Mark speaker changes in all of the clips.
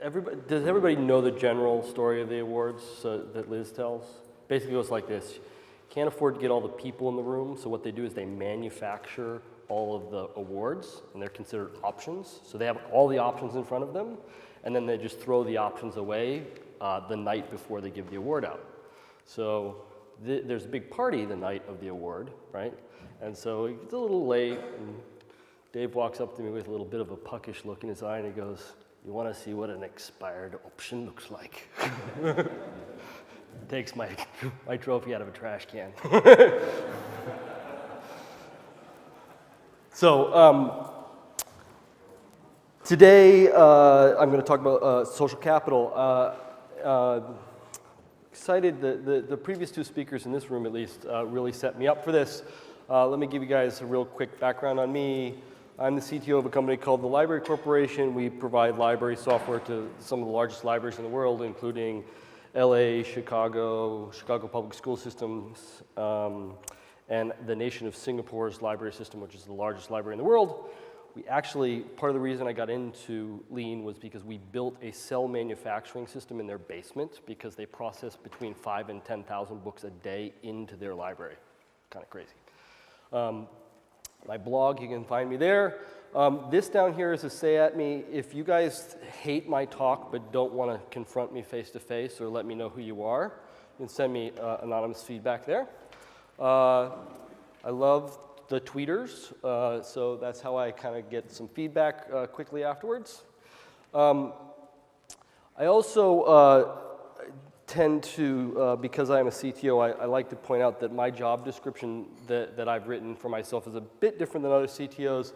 Speaker 1: does everybody know the general story of the awards that Liz tells? Basically it goes like this. Can't afford to get all the people in the room, so what they do is they manufacture all of the awards, and they're considered options. So they have all the options in front of them, and then they just throw the options away the night before they give the award out. So there's a big party the night of the award, right? And so it's a little late, and Dave walks up to me with a little bit of a puckish look in his eye, and he goes, "You want to see what an expired option looks like?" Takes my trophy out of a trash can. So today I'm going to talk about social capital. Excited, the previous two speakers in this room at least really set me up for this. Let me give you guys a real quick background on me. I'm the CTO of a company called the Library Corporation. We provide library software to some of the largest libraries in the world, including LA, Chicago Public School Systems, and the nation of Singapore's library system, which is the largest library in the world. We actually, part of the reason I got into Lean was because we built a cell manufacturing system in their basement because they process between 5,000 and 10,000 books a day into their library. Kind of crazy. My blog, you can find me there. This down here is a say at me. If you guys hate my talk but don't want to confront me face to face or let me know who you are, you can send me anonymous feedback there. I love the tweeters, so that's how I kind of get some feedback quickly afterwards. I also tend to, because I'm a CTO, I like to point out that my job description that I've written for myself is a bit different than other CTOs.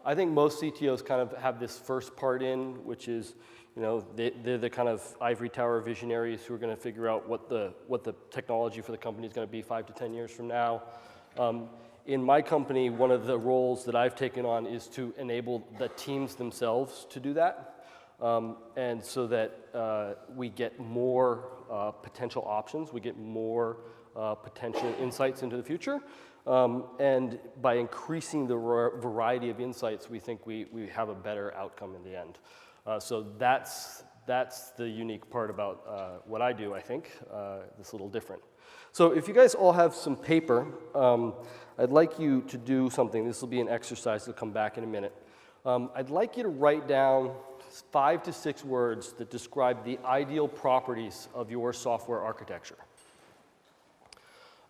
Speaker 1: I think most CTOs kind of have this first part in, which is, you know, they're the kind of ivory tower visionaries who are going to figure out what the technology for the company is going to be 5 to 10 years from now. In my company, one of the roles that I've taken on is to enable the teams themselves to do that, and so that we get more potential options, we get more potential insights into the future. And by increasing the variety of insights, we think we have a better outcome in the end. So that's the unique part about what I do, I think. It's a little different. So if you guys all have some paper, I'd like you to do something. This will be an exercise. I'll come back in a minute. I'd like you to write down 5 to 6 words that describe the ideal properties of your software architecture.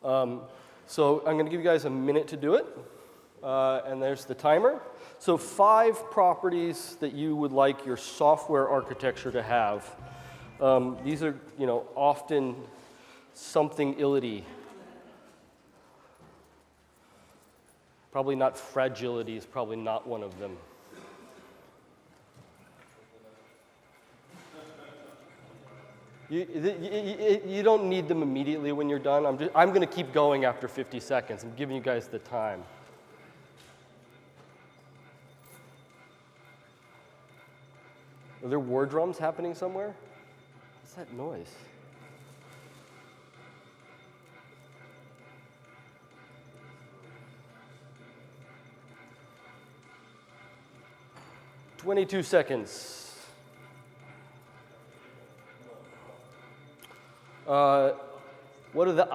Speaker 1: So I'm going to give you guys a minute to do it, and there's the timer. So 5 properties that you would like your software architecture to have. These are, you know, often something-ility. Probably not fragility is probably not one of them. You don't need them immediately when you're done. I'm going to keep going after 50 seconds. I'm giving you guys the time. Are there war drums happening somewhere? What's that noise? "22 seconds. What are the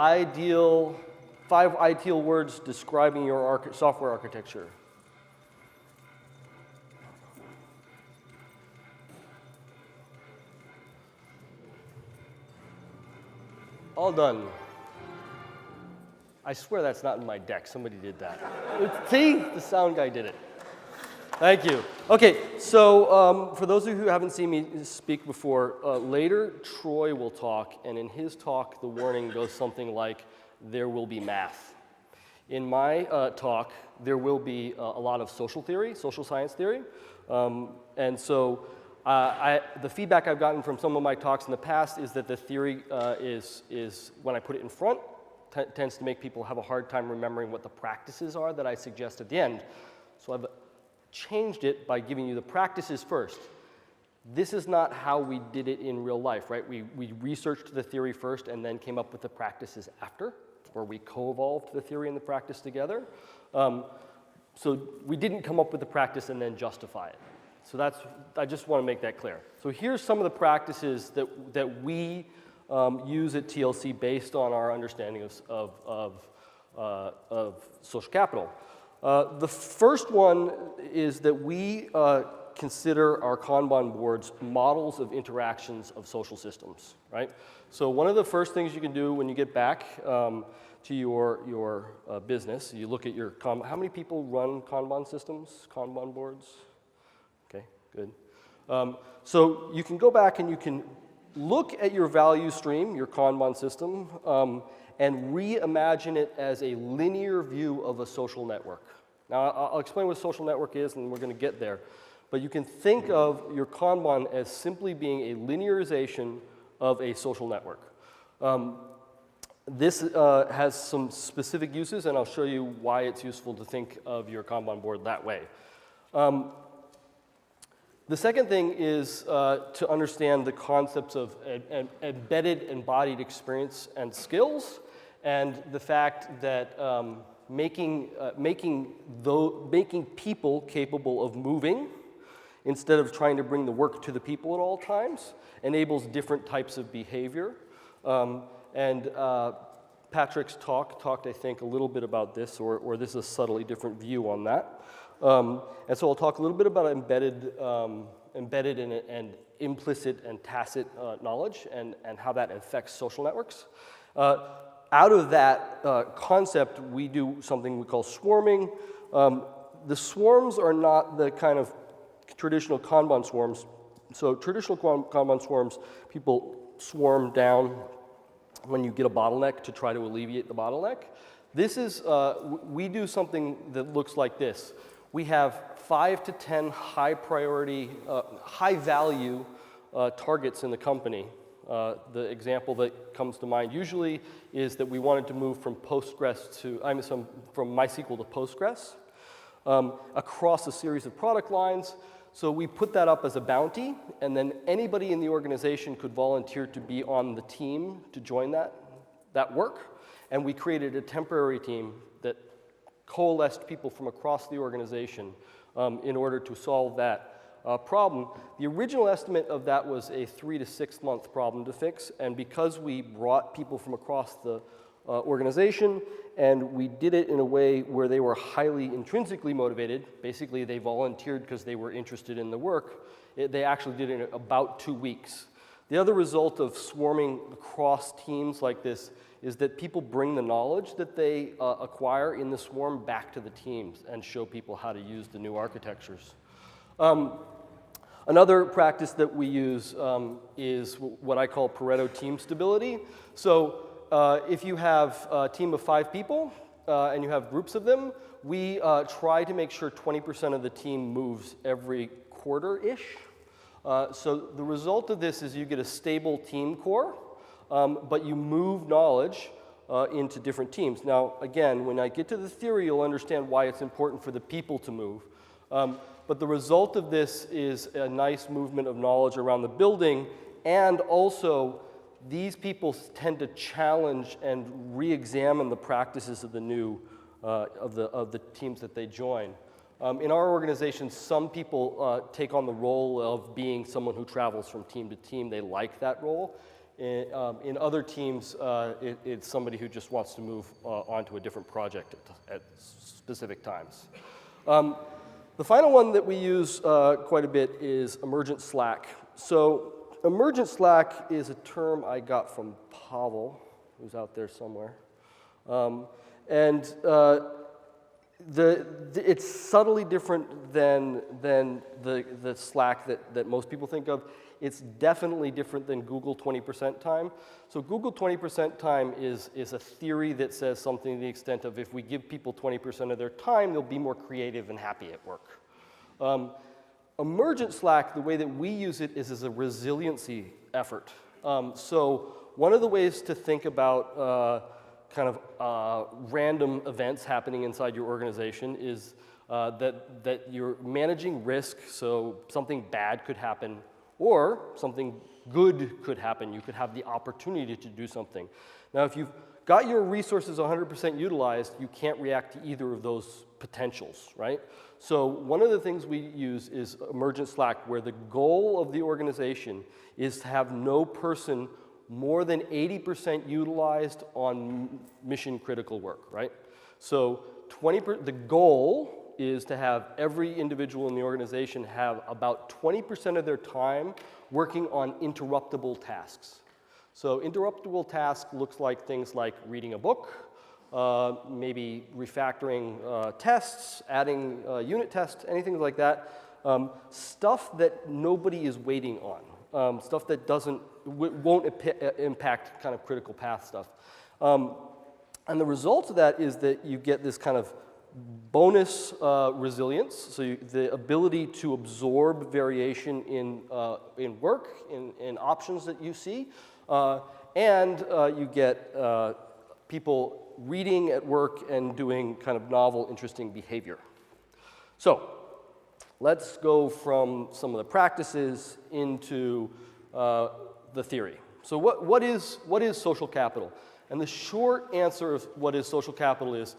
Speaker 1: 5 ideal words describing your software architecture? All done. I swear that's not in my deck. Somebody did that. See? The sound guy did it. Thank you. Okay, so for those of you who haven't seen me speak before, later Troy will talk, and in his talk, the warning goes something like, there will be math. In my talk, there will be a lot of social science theory, and so the feedback I've gotten from some of my talks in the past is that the theory is when I put it in front, tends to make people have a hard time remembering what the practices are that I suggest at the end. So I've changed it by giving you the practices first. This is not how we did it in real life, right? We researched the theory first and then came up with the practices after, or we co-evolved the theory and the practice together. So we didn't come up with the practice and then justify it. So I just want to make that clear. So here's some of the practices that we use at TLC based on our understanding of social capital. The first one is that we consider our Kanban boards models of interactions of social systems, right? So one of the first things you can do when you get back to your business, you look at your Kanban. How many people run Kanban systems, Kanban boards? Okay, good. So you can go back and you can look at your value stream, your Kanban system, and reimagine it as a linear view of a social network. Now, I'll explain what a social network is, and we're going to get there. But you can think of your Kanban as simply being a linearization of a social network. This has some specific uses, and I'll show you why it's useful to think of your Kanban board that way. The second thing is to understand the concepts of embedded embodied experience and skills, and the fact that making people capable of moving instead of trying to bring the work to the people at all times enables different types of behavior. Patrick's talked, I think, a little bit about this, or this is a subtly different view on that. And so I'll talk a little bit about embedded and implicit and tacit knowledge and how that affects social networks. Out of that concept, we do something we call swarming. The swarms are not the kind of traditional Kanban swarms. So traditional Kanban swarms, people swarm down when you get a bottleneck to try to alleviate the bottleneck. This is, we do something that looks like this. We have 5 to 10 high priority, high value targets in the company. The example that comes to mind usually is that we wanted to move from Postgres to, from MySQL to Postgres across a series of product lines. So we put that up as a bounty, and then anybody in the organization could volunteer to be on the team to join that work. And we created a temporary team that coalesced people from across the organization in order to solve that problem. The original estimate of that was a 3 to 6 month problem to fix, and because we brought people from across the organization and we did it in a way where they were highly intrinsically motivated, basically they volunteered because they were interested in the work, they actually did it in about 2 weeks. The other result of swarming across teams like this is that people bring the knowledge that they acquire in the swarm back to the teams and show people how to use the new architectures. Another practice that we use is what I call Pareto team stability. So if you have a team of 5 people and you have groups of them, we try to make sure 20% of the team moves every quarter-ish. So the result of this is you get a stable team core, but you move knowledge into different teams. Now, again, when I get to the theory, you'll understand why it's important for the people to move. But the result of this is a nice movement of knowledge around the building, and also these people tend to challenge and re-examine the practices of the new of the teams that they join. In our organization, some people take on the role of being someone who travels from team to team. They like that role. In other teams, it's somebody who just wants to move onto a different project at specific times. The final one that we use quite a bit is Emergent Slack. So Emergent Slack is a term I got from Pavel, who's out there somewhere. It's subtly different than the Slack that most people think of. It's definitely different than Google 20% time. So Google 20% time is a theory that says something to the extent of if we give people 20% of their time, they'll be more creative and happy at work. Emergent Slack, the way that we use it is as a resiliency effort. So one of the ways to think about random events happening inside your organization is that you're managing risk, so something bad could happen or something good could happen. You could have the opportunity to do something. Now, if you've got your resources 100% utilized, you can't react to either of those potentials, right? So one of the things we use is Emergent Slack, where the goal of the organization is to have no person more than 80% utilized on mission critical work, right? So the goal is to have every individual in the organization have about 20% of their time working on interruptible tasks. So interruptible task looks like things like reading a book, maybe refactoring tests, adding unit tests, anything like that. Stuff that nobody is waiting on, stuff that won't impact kind of critical path stuff. And the result of that is that you get this kind of bonus resilience, so the ability to absorb variation in work, in options that you see, and you get people reading at work and doing kind of novel, interesting behavior. So let's go from some of the practices into the theory. So what is social capital? And the short answer of what is social capital is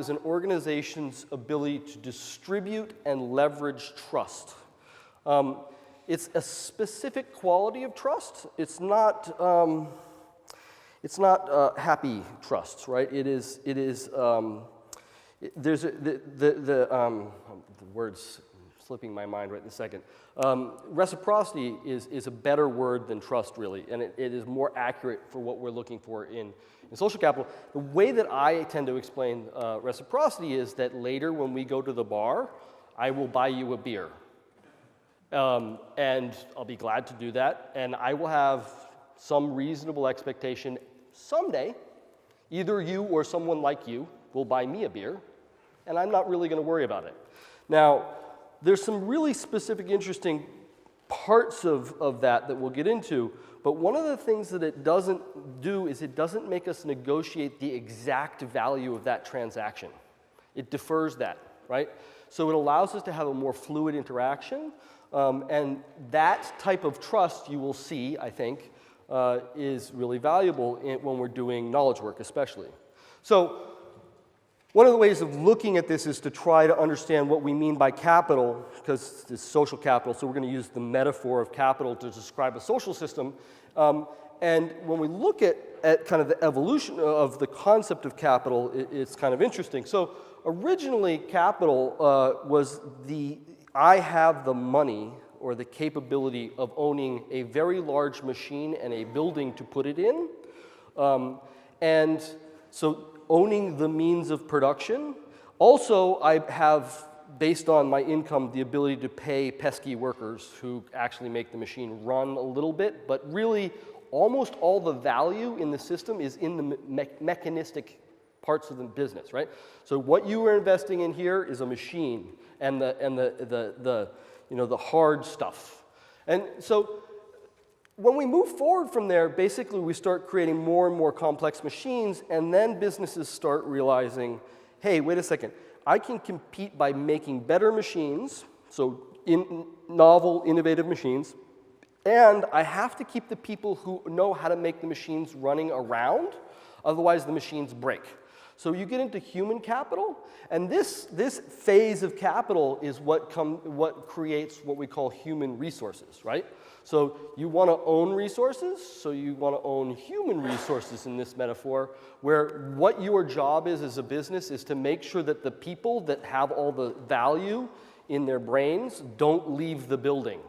Speaker 1: an organization's ability to distribute and leverage trust. It's a specific quality of trust. It's not happy trust, right? There's the word's slipping my mind right in a second. Reciprocity is a better word than trust, really, and it is more accurate for what we're looking for in social capital. The way that I tend to explain reciprocity is that later when we go to the bar, I will buy you a beer. And I'll be glad to do that, and I will have some reasonable expectation someday, either you or someone like you will buy me a beer, and I'm not really going to worry about it. Now, there's some really specific, interesting parts of that we'll get into, but one of the things that it doesn't do is it doesn't make us negotiate the exact value of that transaction. It defers that, right? So it allows us to have a more fluid interaction, and that type of trust you will see, I think, is really valuable when we're doing knowledge work especially. So one of the ways of looking at this is to try to understand what we mean by capital, because it's social capital, so we're going to use the metaphor of capital to describe a social system. And when we look at kind of the evolution of the concept of capital, it's kind of interesting. So originally, capital was I have the money or the capability of owning a very large machine and a building to put it in. And so owning the means of production. Also, I have, based on my income, the ability to pay pesky workers who actually make the machine run a little bit, but really almost all the value in the system is in the mechanistic parts of the business, right? So what you are investing in here is a machine and the hard stuff. And so when we move forward from there, basically we start creating more and more complex machines, and then businesses start realizing, hey, wait a second, I can compete by making better machines, so novel, innovative machines, and I have to keep the people who know how to make the machines running around, otherwise the machines break. So you get into human capital, and this phase of capital is what creates what we call human resources, right? So you want to own resources, so you want to own human resources in this metaphor, where what your job is as a business is to make sure that the people that have all the value in their brains don't leave the building,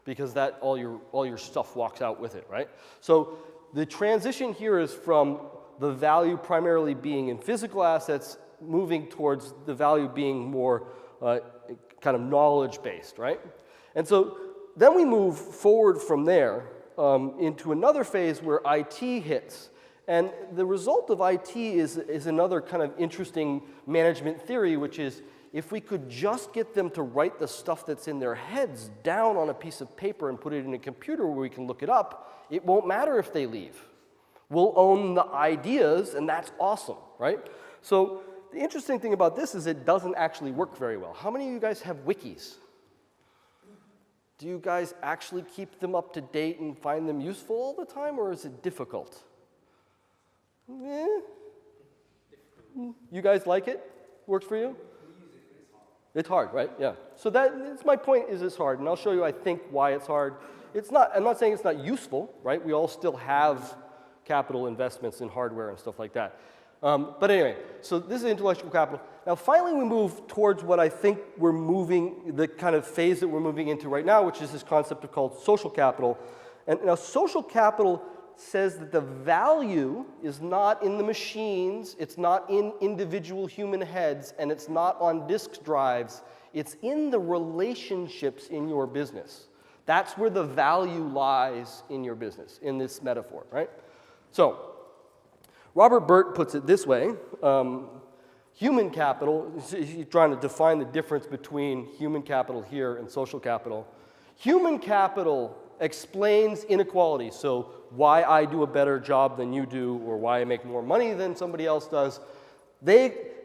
Speaker 1: because that all your stuff walks out with it, right? So the transition here is from the value primarily being in physical assets, moving towards the value being more kind of knowledge-based, right? And so then we move forward from there into another phase where IT hits. And the result of IT is another kind of interesting management theory, which is if we could just get them to write the stuff that's in their heads down on a piece of paper and put it in a computer where we can look it up, it won't matter if they leave. We'll own the ideas, and that's awesome, right? So the interesting thing about this is it doesn't actually work very well. How many of you guys have wikis? Do you guys actually keep them up to date and find them useful all the time, or is it difficult? You guys like it? Works for you? It's hard, right? Yeah. So that's my point, is it's hard, and I'll show you, I think, why it's hard. It's not, I'm not saying it's not useful, right? We all still have capital investments in hardware and stuff like that. But anyway, so this is intellectual capital. Now finally we move towards what I think we're moving, the kind of phase that we're moving into right now, which is this concept of called social capital. And now social capital says that the value is not in the machines, it's not in individual human heads, and it's not on disk drives, it's in the relationships in your business. That's where the value lies in your business, in this metaphor, right? So, Robert Burt puts it this way, human capital, he's trying to define the difference between human capital here and social capital. Human capital explains inequality, so why I do a better job than you do, or why I make more money than somebody else does.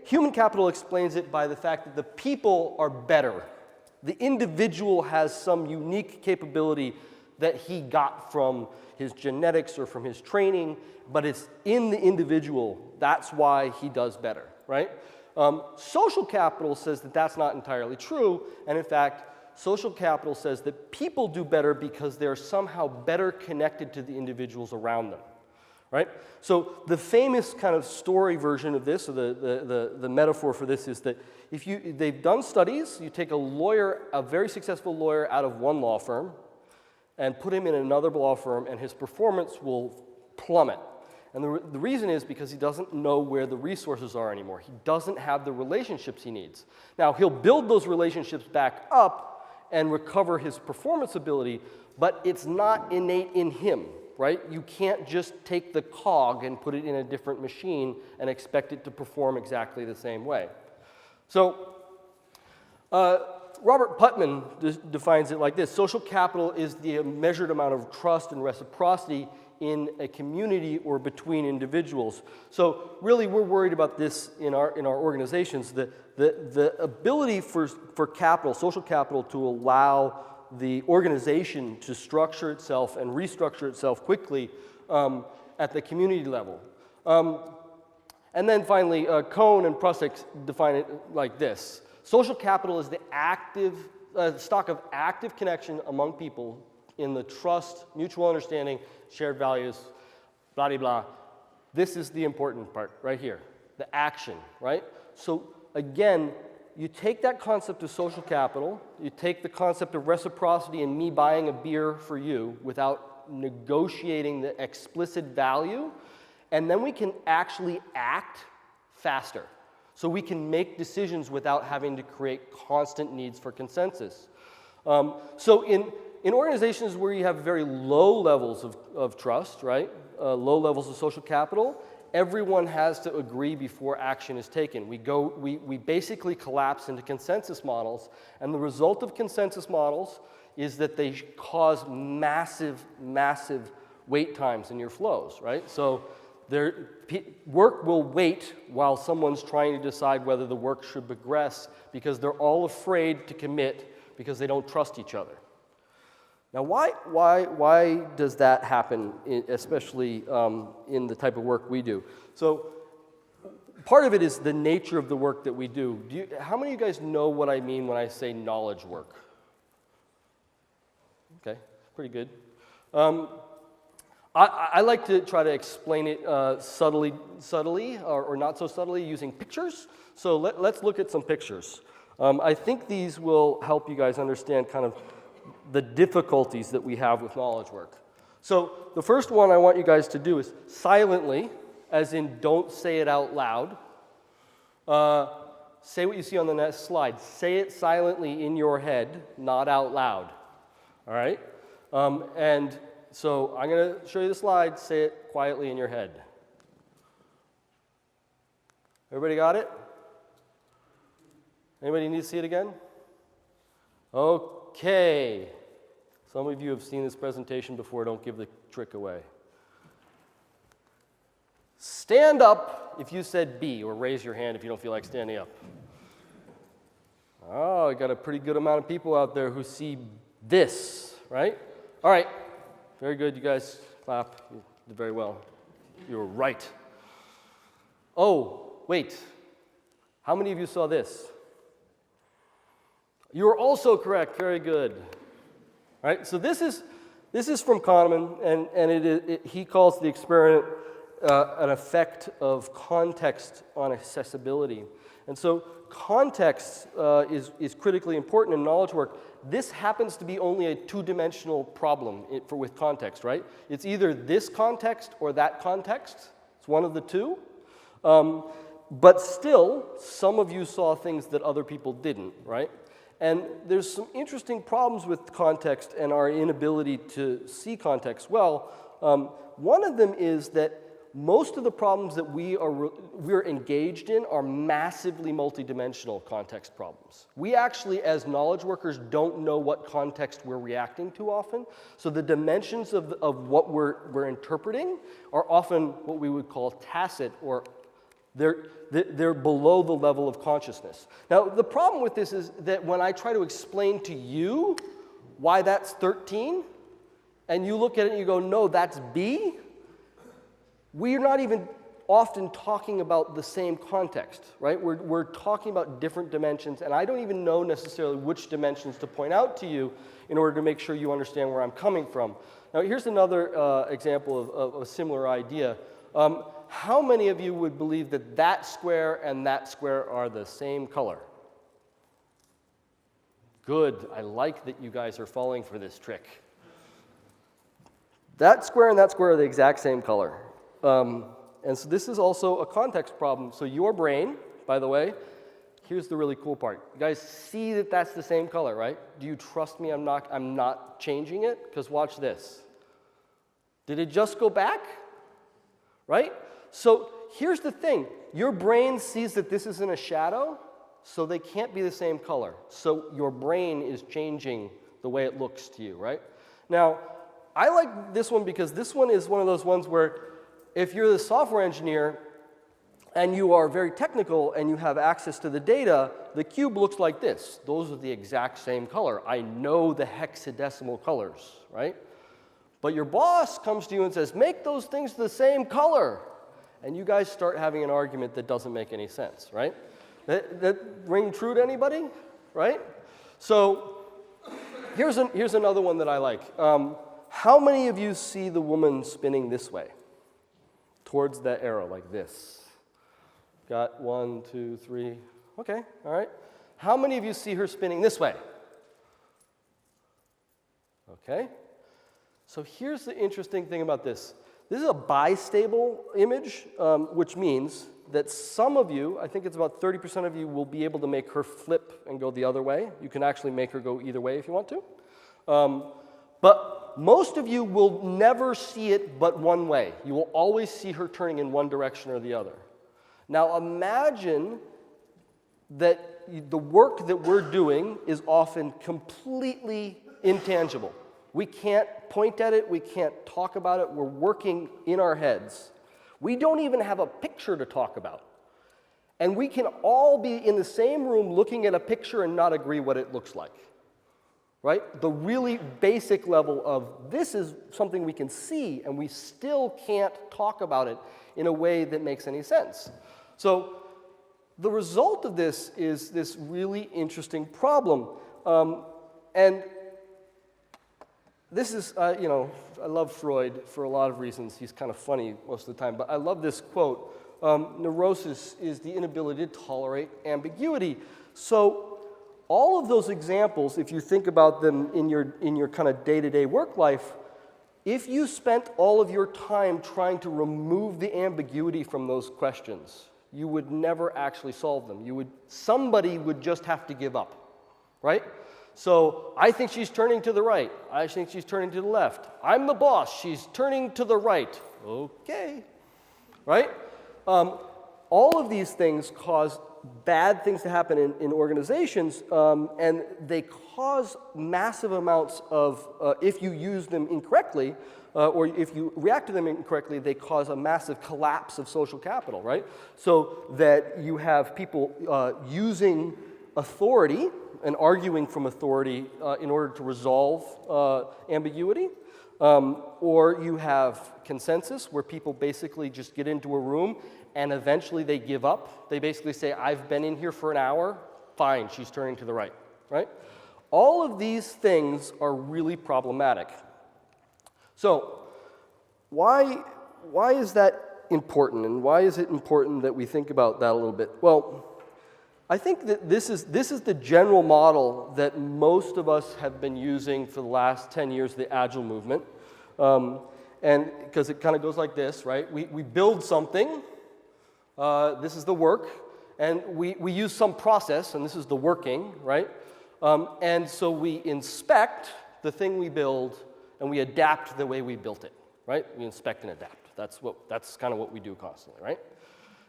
Speaker 1: Human capital explains it by the fact that the people are better. The individual has some unique capability that he got from his genetics or from his training, but it's in the individual. That's why he does better, right? Social capital says that that's not entirely true, and in fact, social capital says that people do better because they're somehow better connected to the individuals around them, right? So the famous kind of story version of this, or the metaphor for this, is that they've done studies, you take a lawyer, a very successful lawyer out of one law firm, and put him in another law firm, and his performance will plummet. And the reason is because he doesn't know where the resources are anymore. He doesn't have the relationships he needs. Now, he'll build those relationships back up and recover his performance ability, but it's not innate in him, right? You can't just take the cog and put it in a different machine and expect it to perform exactly the same way. So, Robert Putnam defines it like this: social capital is the measured amount of trust and reciprocity in a community or between individuals. So really we're worried about this in our organizations, the ability for capital, social capital, to allow the organization to structure itself and restructure itself quickly at the community level. And then finally, Cohn and Prusik define it like this: social capital is the stock of active connection among people in the trust, mutual understanding, shared values, blah, blah, blah. This is the important part right here, the action, right? So again, you take that concept of social capital, you take the concept of reciprocity and me buying a beer for you without negotiating the explicit value, and then we can actually act faster. So we can make decisions without having to create constant needs for consensus. So in organizations where you have very low levels of trust, right, low levels of social capital, everyone has to agree before action is taken. We basically collapse into consensus models, and the result of consensus models is that they cause massive, massive wait times in your flows, right? So work will wait while someone's trying to decide whether the work should progress, because they're all afraid to commit because they don't trust each other. Now, why does that happen, especially in the type of work we do? So part of it is the nature of the work that we do. How many of you guys know what I mean when I say knowledge work? Okay, pretty good. I like to try to explain it subtly or not so subtly using pictures. So let's look at some pictures. I think these will help you guys understand kind of the difficulties that we have with knowledge work. So the first one I want you guys to do is silently, as in don't say it out loud. Say what you see on the next slide. Say it silently in your head, not out loud. All right? And so I'm going to show you the slide. Say it quietly in your head. Everybody got it? Anybody need to see it again? Okay. Some of you have seen this presentation before. Don't give the trick away. Stand up if you said B, or raise your hand if you don't feel like standing up. Oh, I got a pretty good amount of people out there who see this, right? All right. Very good. You guys clap. You did very well. You were right. Oh, wait. How many of you saw this? You are also correct. Very good. All right, so this is from Kahneman, and he calls the experiment an effect of context on accessibility. And so context is critically important in knowledge work. This happens to be only a two-dimensional problem with context, right? It's either this context or that context. It's one of the two. But still, some of you saw things that other people didn't, right? And there's some interesting problems with context and our inability to see context well. One of them is that most of the problems that we're engaged in are massively multidimensional context problems. We actually, as knowledge workers, don't know what context we're reacting to often. So the dimensions of what we're interpreting are often what we would call tacit, or they're below the level of consciousness. Now, the problem with this is that when I try to explain to you why that's 13, and you look at it and you go, no, that's B, we're not even often talking about the same context, right? We're talking about different dimensions, and I don't even know necessarily which dimensions to point out to you in order to make sure you understand where I'm coming from. Now, here's another example of a similar idea. How many of you would believe that that square and that square are the same color? Good. I like that you guys are falling for this trick. That square and that square are the exact same color. And so this is also a context problem. So your brain, by the way, here's the really cool part. You guys see that that's the same color, right? Do you trust me I'm not changing it? Because watch this. Did it just go back? Right? So here's the thing. Your brain sees that this isn't a shadow, so they can't be the same color. So your brain is changing the way it looks to you, right? Now, I like this one because this one is one of those ones where if you're the software engineer and you are very technical and you have access to the data, the cube looks like this. Those are the exact same color. I know the hexadecimal colors, right? But your boss comes to you and says, make those things the same color. And you guys start having an argument that doesn't make any sense, right? That ring true to anybody, right? So here's another one that I like. How many of you see the woman spinning this way? Towards that arrow, like this. Got 1, 2, 3. Okay, all right. How many of you see her spinning this way? Okay. So here's the interesting thing about this. This is a bistable image, which means that some of you, I think it's about 30% of you, will be able to make her flip and go the other way. You can actually make her go either way if you want to. But most of you will never see it but one way. You will always see her turning in one direction or the other. Now imagine that the work that we're doing is often completely intangible. We can't point at it, we can't talk about it, we're working in our heads. We don't even have a picture to talk about. And we can all be in the same room looking at a picture and not agree what it looks like. Right? The really basic level of this is something we can see and we still can't talk about it in a way that makes any sense. So the result of this is this really interesting problem. And this is, I love Freud for a lot of reasons. He's kind of funny most of the time, but I love this quote. Neurosis is the inability to tolerate ambiguity. So all of those examples, if you think about them in your kind of day-to-day work life, if you spent all of your time trying to remove the ambiguity from those questions, you would never actually solve them. Somebody would just have to give up, right? So I think she's turning to the right. I think she's turning to the left. I'm the boss. She's turning to the right. Okay, right? All of these things cause bad things to happen in organizations, and they cause massive amounts of, if you use them incorrectly, or if you react to them incorrectly, they cause a massive collapse of social capital, right? So that you have people using authority and arguing from authority in order to resolve ambiguity. Or you have consensus, where people basically just get into a room and eventually they give up. They basically say, I've been in here for an hour, fine, she's turning to the right, right? All of these things are really problematic. So why is that important, and why is it important that we think about that a little bit? Well, I think that this is the general model that most of us have been using for the last 10 years, the Agile Movement. And because it kind of goes like this, right? We build something, this is the work, and we use some process, and this is the working, right? And so we inspect the thing we build, and we adapt the way we built it, right? We inspect and adapt. That's kind of what we do constantly, right?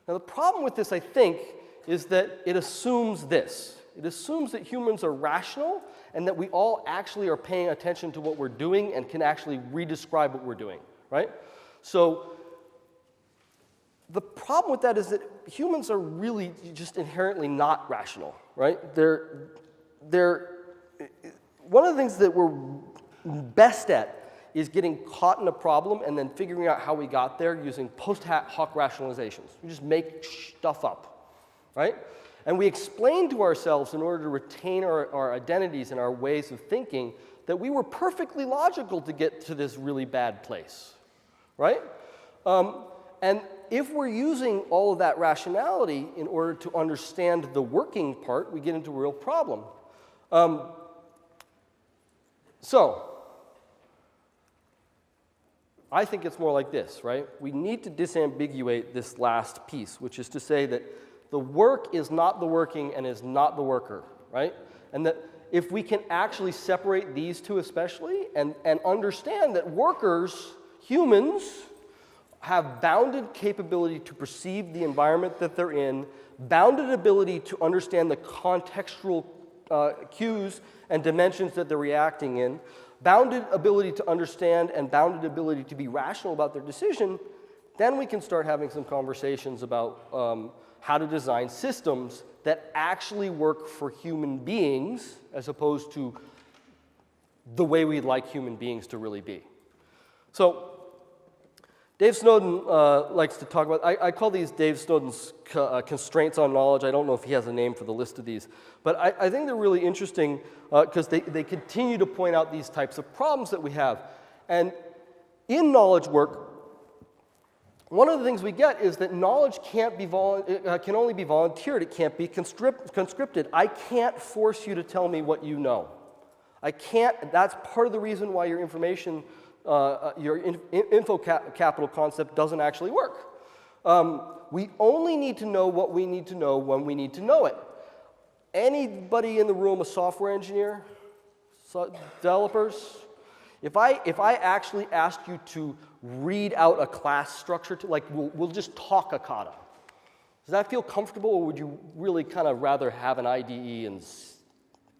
Speaker 1: Now the problem with this, I think, is that it assumes this. It assumes that humans are rational and that we all actually are paying attention to what we're doing and can actually redescribe what we're doing, right? So the problem with that is that humans are really just inherently not rational, right? One of the things that we're best at is getting caught in a problem and then figuring out how we got there using post-hoc rationalizations. We just make stuff up, right? And we explain to ourselves, in order to retain our identities and our ways of thinking, that we were perfectly logical to get to this really bad place, right? And if we're using all of that rationality in order to understand the working part, we get into a real problem. So I think it's more like this, right? We need to disambiguate this last piece, which is to say that the work is not the working and is not the worker, right? And that if we can actually separate these two especially and understand that workers, humans, have bounded capability to perceive the environment that they're in, bounded ability to understand the contextual cues and dimensions that they're reacting in, bounded ability to understand and bounded ability to be rational about their decision, then we can start having some conversations about how to design systems that actually work for human beings as opposed to the way we'd like human beings to really be. So Dave Snowden likes to talk about, I call these Dave Snowden's constraints on knowledge. I don't know if he has a name for the list of these, but I think they're really interesting because they continue to point out these types of problems that we have. And in knowledge work, one of the things we get is that knowledge can only be volunteered. It can't be conscripted. I can't force you to tell me what you know. I can't. That's part of the reason why your information, info capital concept doesn't actually work. We only need to know what we need to know when we need to know it. Anybody in the room a software engineer? Developers? If I actually asked you to read out a class structure, we'll just talk a kata, does that feel comfortable, or would you really kind of rather have an IDE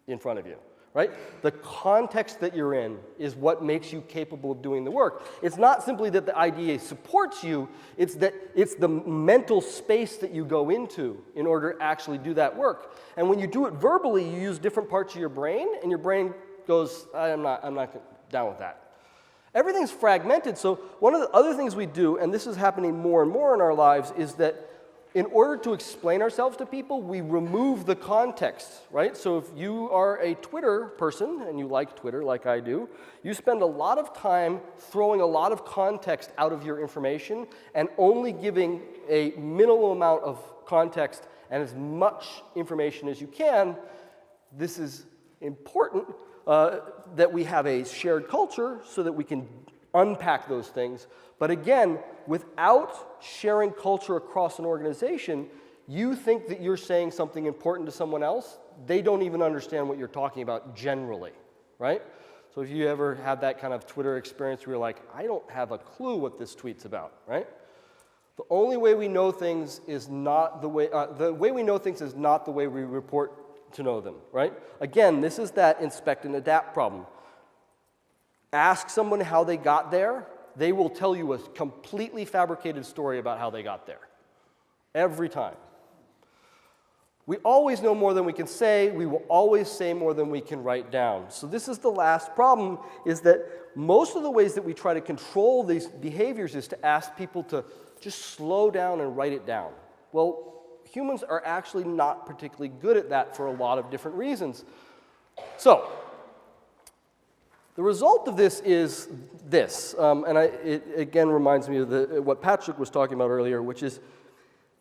Speaker 1: in front of you, right? The context that you're in is what makes you capable of doing the work. It's not simply that the IDE supports you, it's the mental space that you go into in order to actually do that work. And when you do it verbally, you use different parts of your brain, and your brain goes, I'm not down with that. Everything's fragmented, so one of the other things we do, and this is happening more and more in our lives, is that in order to explain ourselves to people, we remove the context, right? So if you are a Twitter person, and you like Twitter like I do, you spend a lot of time throwing a lot of context out of your information and only giving a minimal amount of context and as much information as you can. This is important. That we have a shared culture so that we can unpack those things. But again, without sharing culture across an organization, you think that you're saying something important to someone else. They don't even understand what you're talking about generally, right? So if you ever have that kind of Twitter experience where you're like, I don't have a clue what this tweet's about, right? The only way we know things is not the way we know things is not the way we report to know them, right? Again, this is that inspect and adapt problem. Ask someone how they got there, they will tell you a completely fabricated story about how they got there. Every time. We always know more than we can say. We will always say more than we can write down. So this is the last problem, is that most of the ways that we try to control these behaviors is to ask people to just slow down and write it down. Well, humans are actually not particularly good at that for a lot of different reasons. So the result of this is this, and it again reminds me of what Patrick was talking about earlier, which is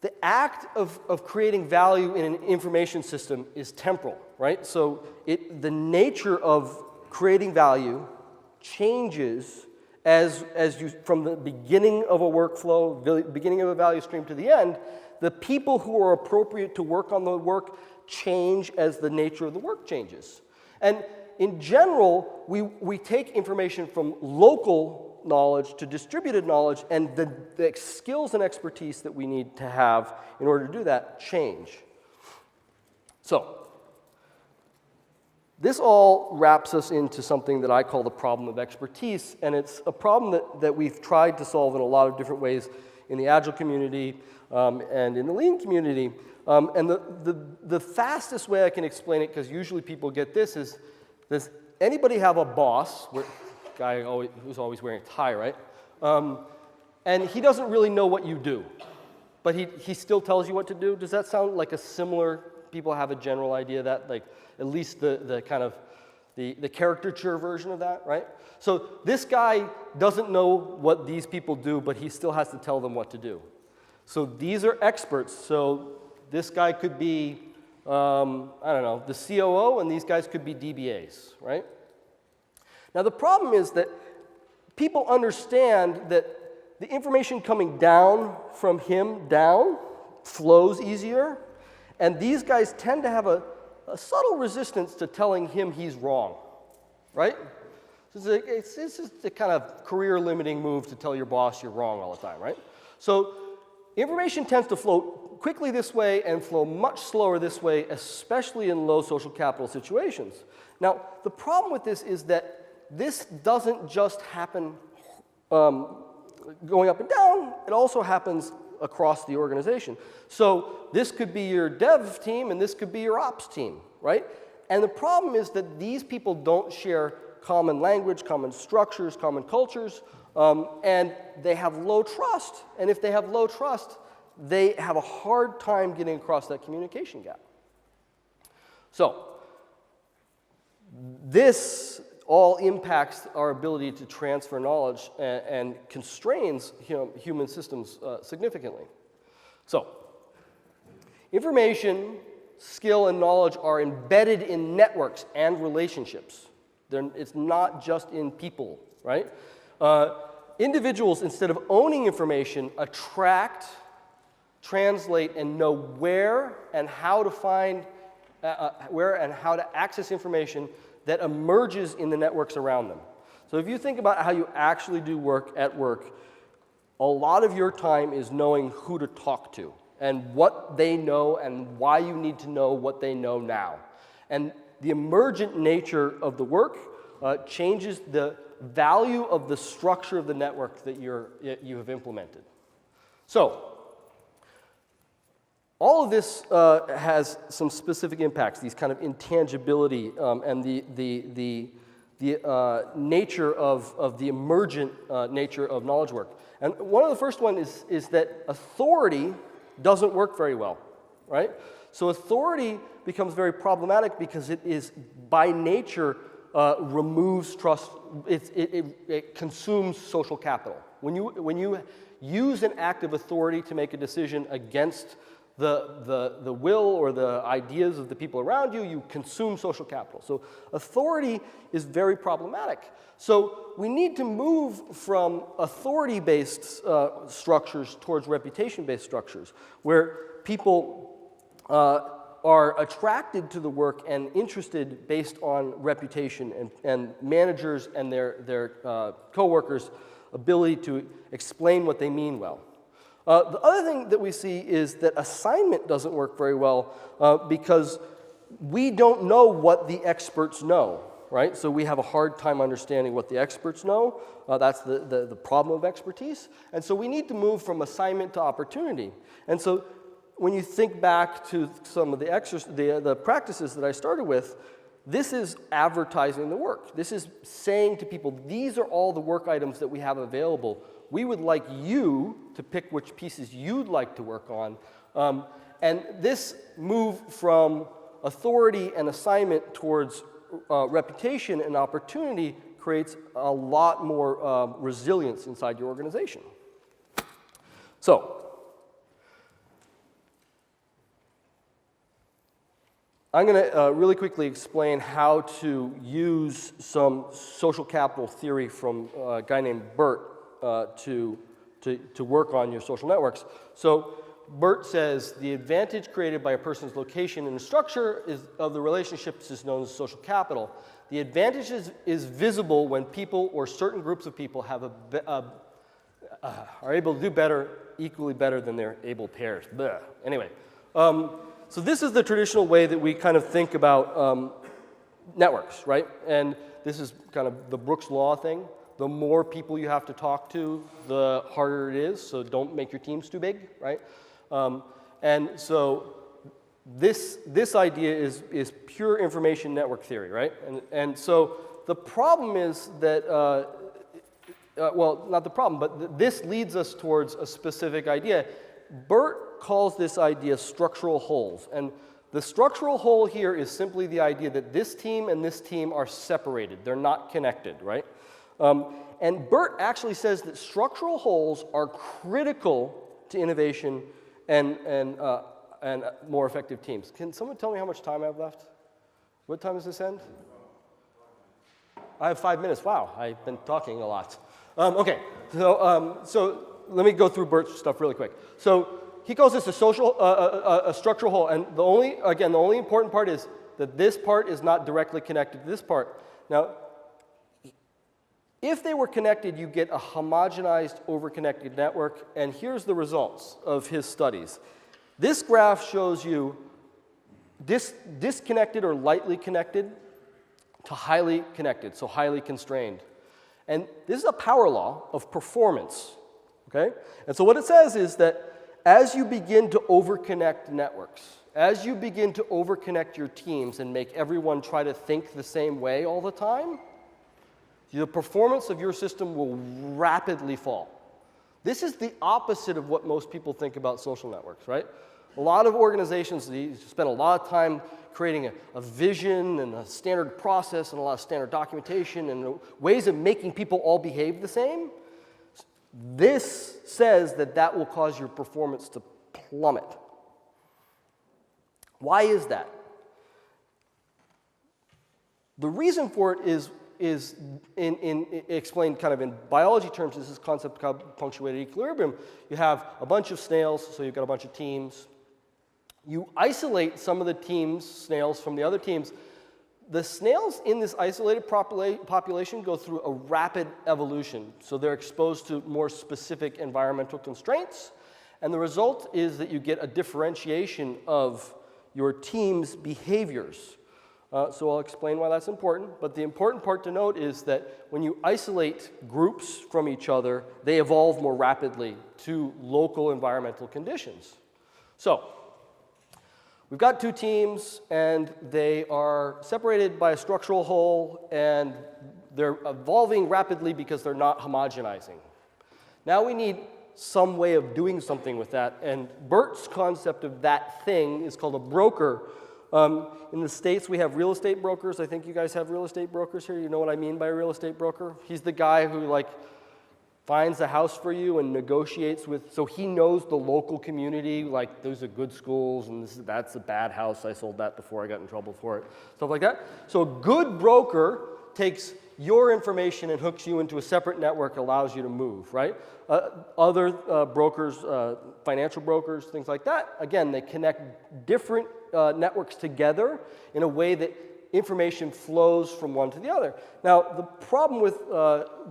Speaker 1: the act of creating value in an information system is temporal, right? So the nature of creating value changes as you, from the beginning of a workflow, beginning of a value stream to the end. The people who are appropriate to work on the work change as the nature of the work changes. And in general, we take information from local knowledge to distributed knowledge, and the skills and expertise that we need to have in order to do that change. So this all wraps us into something that I call the problem of expertise, and it's a problem that we've tried to solve in a lot of different ways in the Agile community and in the Lean community. And the fastest way I can explain it, because usually people get this, is, does anybody have a boss, guy who's always wearing a tie, right? And he doesn't really know what you do, but he still tells you what to do? Does that sound like a similar, people have a general idea of that, like at least the kind of the caricature version of that, right? So this guy doesn't know what these people do, but he still has to tell them what to do. So these are experts. So this guy could be, I don't know, the COO, and these guys could be DBAs, right? Now the problem is that people understand that the information coming down from him down flows easier, and these guys tend to have a subtle resistance to telling him he's wrong, right? It's just a kind of career-limiting move to tell your boss you're wrong all the time, right? So information tends to flow quickly this way and flow much slower this way, especially in low social capital situations. Now, the problem with this is that this doesn't just happen going up and down, it also happens across the organization. So this could be your dev team and this could be your ops team, right? And the problem is that these people don't share common language, common structures, common cultures, and they have low trust. And if they have low trust, they have a hard time getting across that communication gap. So this all impacts our ability to transfer knowledge and constrains human systems significantly. So information, skill, and knowledge are embedded in networks and relationships. It's not just in people, right? Individuals, instead of owning information, attract, translate, and know where and how to find, where and how to access information that emerges in the networks around them. So if you think about how you actually do work at work, a lot of your time is knowing who to talk to and what they know and why you need to know what they know now. And the emergent nature of the work changes the value of the structure of the network that you have implemented. So all of this has some specific impacts, these kind of intangibility and the nature of the emergent nature of knowledge work. And one of the first ones is that authority doesn't work very well, right? So authority becomes very problematic because it is, by nature, removes trust. It consumes social capital. When you use an act of authority to make a decision against the will or the ideas of the people around you, you consume social capital. So authority is very problematic. So we need to move from authority-based structures towards reputation-based structures, where people are attracted to the work and interested based on reputation, and managers and their coworkers' ability to explain what they mean well. The other thing that we see is that assignment doesn't work very well because we don't know what the experts know, right? So we have a hard time understanding what the experts know. That's the problem of expertise. And so we need to move from assignment to opportunity. And so when you think back to some of the practices that I started with, this is advertising the work. This is saying to people, these are all the work items that we have available. We would like you to pick which pieces you'd like to work on. And this move from authority and assignment towards reputation and opportunity creates a lot more resilience inside your organization. So, I'm going to really quickly explain how to use some social capital theory from a guy named Bert to work on your social networks. So Bert says the advantage created by a person's location in the structure of the relationships is known as social capital. The advantage is visible when people or certain groups of people have are able to do better, equally better than their able pairs. Blech. Anyway. So this is the traditional way that we kind of think about networks, right? And this is kind of the Brooks Law thing. The more people you have to talk to, the harder it is, so don't make your teams too big, right? And so this idea is pure information network theory, right? And so the problem is that, well, not the problem, but this leads us towards a specific idea. Bert calls this idea structural holes. And the structural hole here is simply the idea that this team and this team are separated. They're not connected, right? And Bert actually says that structural holes are critical to innovation and more effective teams. Can someone tell me how much time I have left? What time does this end? I have 5 minutes. Wow, I've been talking a lot. Okay, so let me go through Bert's stuff really quick. So he calls this a structural hole, and the only important part is that this part is not directly connected to this part. Now, if they were connected, you get a homogenized, overconnected network, and here's the results of his studies. This graph shows you disconnected or lightly connected to highly connected, so highly constrained. And this is a power law of performance, okay? And so what it says is that as you begin to overconnect networks, as you begin to overconnect your teams and make everyone try to think the same way all the time, the performance of your system will rapidly fall. This is the opposite of what most people think about social networks, right? A lot of organizations spend a lot of time creating a vision and a standard process and a lot of standard documentation and ways of making people all behave the same. This says that will cause your performance to plummet. Why is that? The reason for it is explained kind of in biology terms. This is a concept called punctuated equilibrium. You have a bunch of snails, so you've got a bunch of teams. You isolate some of the snails from the other teams. The snails in this isolated population go through a rapid evolution. So they're exposed to more specific environmental constraints. And the result is that you get a differentiation of your team's behaviors. So I'll explain why that's important. But the important part to note is that when you isolate groups from each other, they evolve more rapidly to local environmental conditions. So we've got two teams, and they are separated by a structural hole, and they're evolving rapidly because they're not homogenizing. Now we need some way of doing something with that, and Bert's concept of that thing is called a broker. In the States, we have real estate brokers. I think you guys have real estate brokers here. You know what I mean by a real estate broker? He's the guy who finds a house for you and negotiates with, so he knows the local community, like those are good schools and that's a bad house, I sold that before I got in trouble for it, stuff like that. So a good broker takes your information and hooks you into a separate network, allows you to move, right? Other brokers, financial brokers, things like that, again, they connect different networks together in a way that information flows from one to the other. Now, the problem with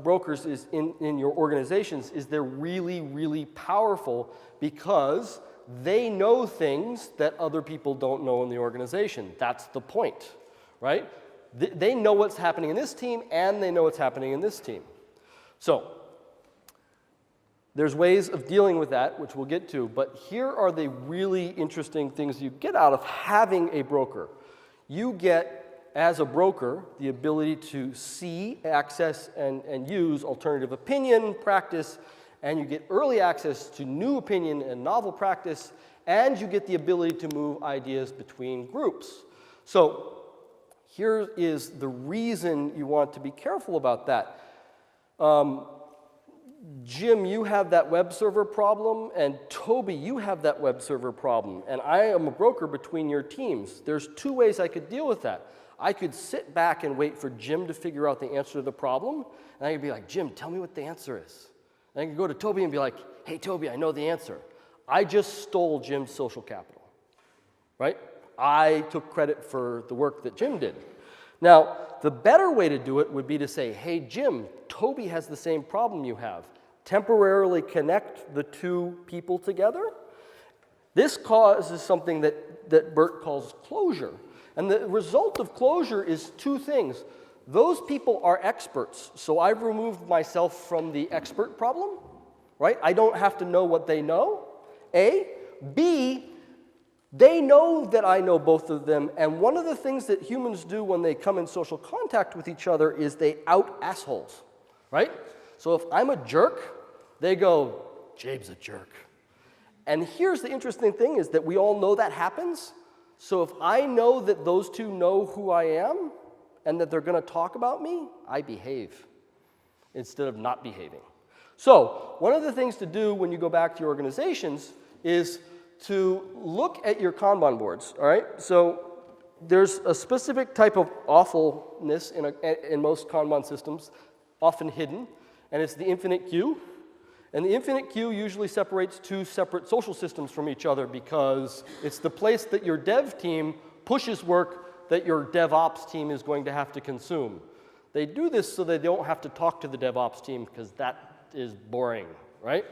Speaker 1: brokers is in your organizations is they're really, really powerful because they know things that other people don't know in the organization. That's the point, right? They know what's happening in this team, and they know what's happening in this team. So There's ways of dealing with that, which we'll get to, but here are the really interesting things you get out of having a broker. You get, as a broker, the ability to see, access, and use alternative opinion, practice, and you get early access to new opinion and novel practice, and you get the ability to move ideas between groups. So here is the reason you want to be careful about that. Jim, you have that web server problem, and Toby, you have that web server problem, and I am a broker between your teams. There's two ways I could deal with that. I could sit back and wait for Jim to figure out the answer to the problem, and I could be like, Jim, tell me what the answer is. And I could go to Toby and be like, hey, Toby, I know the answer. I just stole Jim's social capital, right? I took credit for the work that Jim did. Now, the better way to do it would be to say, hey, Jim, Toby has the same problem you have. Temporarily connect the two people together. This causes something that Bert calls closure. And the result of closure is two things. Those people are experts, so I've removed myself from the expert problem, right? I don't have to know what they know, A. B, they know that I know both of them, and one of the things that humans do when they come in social contact with each other is they out-assholes, right? So if I'm a jerk, they go, Jabe's a jerk. And here's the interesting thing is that we all know that happens. So if I know that those two know who I am and that they're going to talk about me, I behave instead of not behaving. So one of the things to do when you go back to your organizations is to look at your Kanban boards, all right? So there's a specific type of awfulness in most Kanban systems, often hidden, and it's the infinite queue. And the infinite queue usually separates two separate social systems from each other because it's the place that your dev team pushes work that your DevOps team is going to have to consume. They do this so they don't have to talk to the DevOps team because that is boring, right?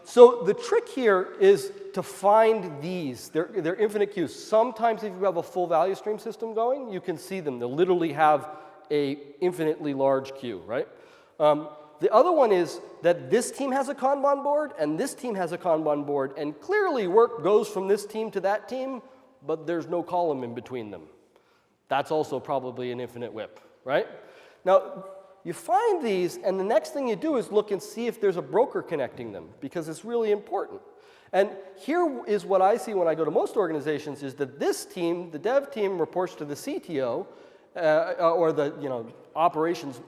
Speaker 1: So the trick here is to find these. They're infinite queues. Sometimes if you have a full value stream system going, you can see them. They'll literally have a infinitely large queue, right? The other one is that this team has a Kanban board and this team has a Kanban board, and clearly work goes from this team to that team, but there's no column in between them. That's also probably an infinite whip, right? Now, you find these, and the next thing you do is look and see if there's a broker connecting them, because it's really important. And here is what I see when I go to most organizations is that this team, the dev team, reports to the CTO, or the operations,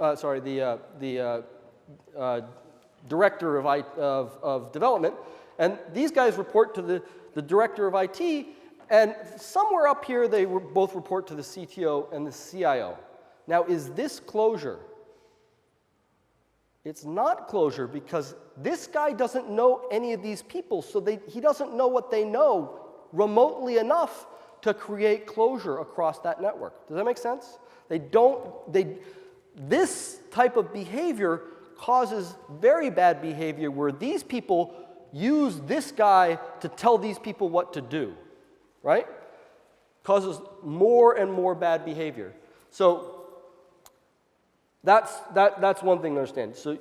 Speaker 1: director of development, and these guys report to the director of IT, and somewhere up here they both report to the CTO and the CIO. Now, is this closure? It's not closure because this guy doesn't know any of these people, so he doesn't know what they know remotely enough to create closure across that network. Does that make sense? This type of behavior causes very bad behavior where these people use this guy to tell these people what to do, right? Causes more and more bad behavior. So that's one thing to understand. So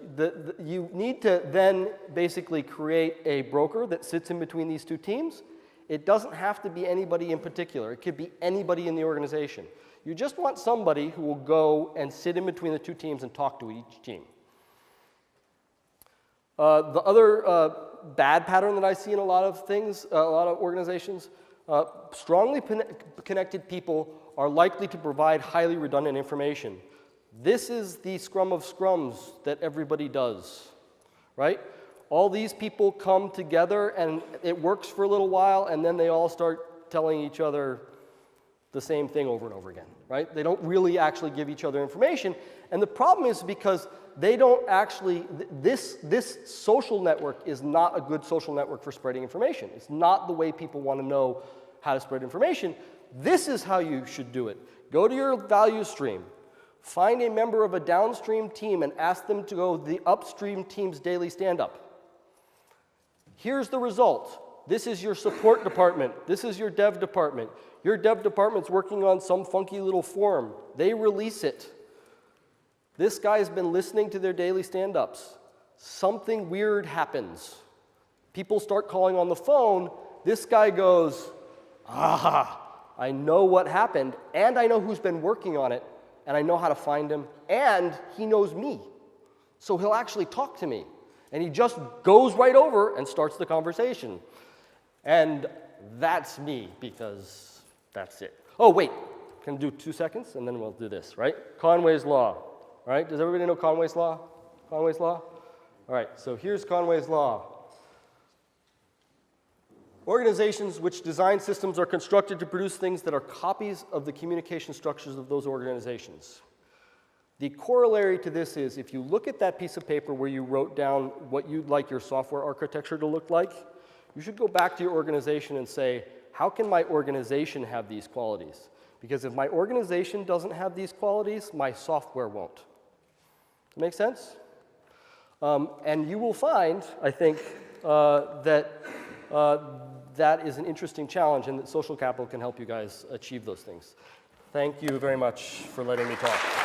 Speaker 1: you need to then basically create a broker that sits in between these two teams. It doesn't have to be anybody in particular. It could be anybody in the organization. You just want somebody who will go and sit in between the two teams and talk to each team. The other bad pattern that I see in a lot of things, a lot of organizations, strongly connected people are likely to provide highly redundant information. This is the scrum of scrums that everybody does, right? All these people come together and it works for a little while and then they all start telling each other the same thing over and over again, right? They don't really actually give each other information. And the problem is because they don't actually, this social network is not a good social network for spreading information. It's not the way people want to know how to spread information. This is how you should do it. Go to your value stream. Find a member of a downstream team and ask them to go to the upstream team's daily stand-up. Here's the result. This is your support department. This is your dev department. Your dev department's working on some funky little form. They release it. This guy's been listening to their daily stand-ups. something weird happens. People start calling on the phone. This guy goes, I know what happened, and I know who's been working on it, and I know how to find him, and he knows me. So he'll actually talk to me. And he just goes right over and starts the conversation. And that's me, because that's it. Oh, wait. Can I do 2 seconds, and then we'll do this, right? Conway's Law, right? Does everybody know Conway's Law? Conway's Law? All right, so here's Conway's Law. Organizations which design systems are constructed to produce things that are copies of the communication structures of those organizations. The corollary to this is, if you look at that piece of paper where you wrote down what you'd like your software architecture to look like, you should go back to your organization and say, how can my organization have these qualities? Because if my organization doesn't have these qualities, my software won't. Make sense? And you will find, I think, that that is an interesting challenge, and that social capital can help you guys achieve those things. Thank you very much for letting me talk.